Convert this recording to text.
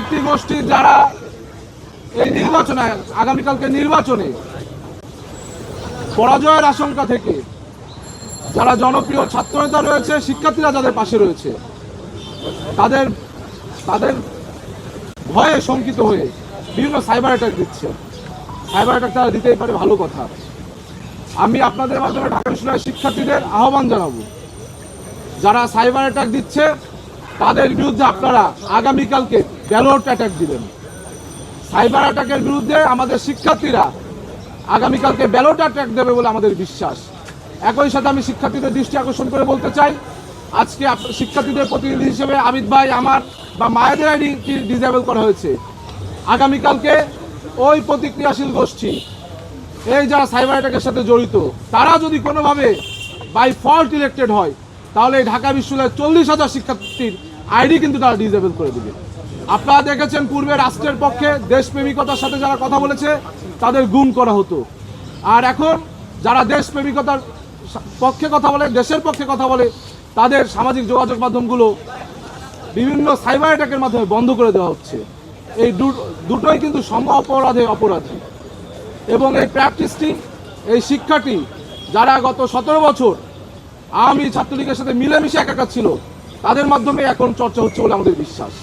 ব্যক্তি গোষ্ঠী যারা এই নির্বাচনে আগামীকালকে নির্বাচনে পরাজয়ের আশঙ্কা থেকে যারা জনপ্রিয় ছাত্রনেতা রয়েছে, শিক্ষার্থীরা যাদের পাশে রয়েছে, তাদের তাদের ভয়ে শঙ্কিত হয়ে বিভিন্ন সাইবার অ্যাটাক দিচ্ছে। সাইবার অ্যাটাক তারা দিতেই পারে, ভালো কথা। আমি আপনাদের মাধ্যমে ঢাকা বিশ্ববিদ্যালয়ের শিক্ষার্থীদের আহ্বান জানাবো, যারা সাইবার অ্যাটাক দিচ্ছে তাদের বিরুদ্ধে আপনারা আগামীকালকে ব্যালট অ্যাটাক দিবেন। সাইবার অ্যাটাকের বিরুদ্ধে আমাদের শিক্ষার্থীরা আগামীকালকে ব্যালট অ্যাটাক দেবে বলে আমাদের বিশ্বাস। একই সাথে আমি শিক্ষার্থীদের দৃষ্টি আকর্ষণ করে বলতে চাই, আজকে শিক্ষার্থীদের প্রতিনিধি হিসেবে আমিত ভাই আমার বা মায়েদের আইডি ডিসেবল করা হয়েছে। আগামীকালকে ওই প্রতিক্রিয়াশীল গোষ্ঠী, এই যারা সাইবার অ্যাটাকের সাথে জড়িত, তারা যদি কোনোভাবে বাই ফল্ট ইলেক্টেড হয়, তাহলে এই ঢাকা বিশ্ববিদ্যালয়ের 40,000 শিক্ষার্থীর আইডি কিন্তু তারা ডিসেবল করে দেবে। আপনারা দেখেছেন পূর্বে রাষ্ট্রের পক্ষে দেশপ্রেমিকতার সাথে যারা কথা বলেছে তাদের গুম করা হতো, আর এখন যারা দেশপ্রেমিকতার পক্ষে কথা বলে, দেশের পক্ষে কথা বলে, তাদের সামাজিক যোগাযোগ মাধ্যমগুলো বিভিন্ন সাইবার অ্যাটাকের মাধ্যমে বন্ধ করে দেওয়া হচ্ছে। এই দুটোই কিন্তু সম অপরাধে অপরাধী। এবং এই প্র্যাকটিসটি, এই শিক্ষাটি যারা গত 17 বছর আওয়ামী ছাত্রলীগের সাথে মিলেমিশে একাকার ছিল, তাদের মাধ্যমে এখন চর্চা হচ্ছে বলে আমাদের বিশ্বাস।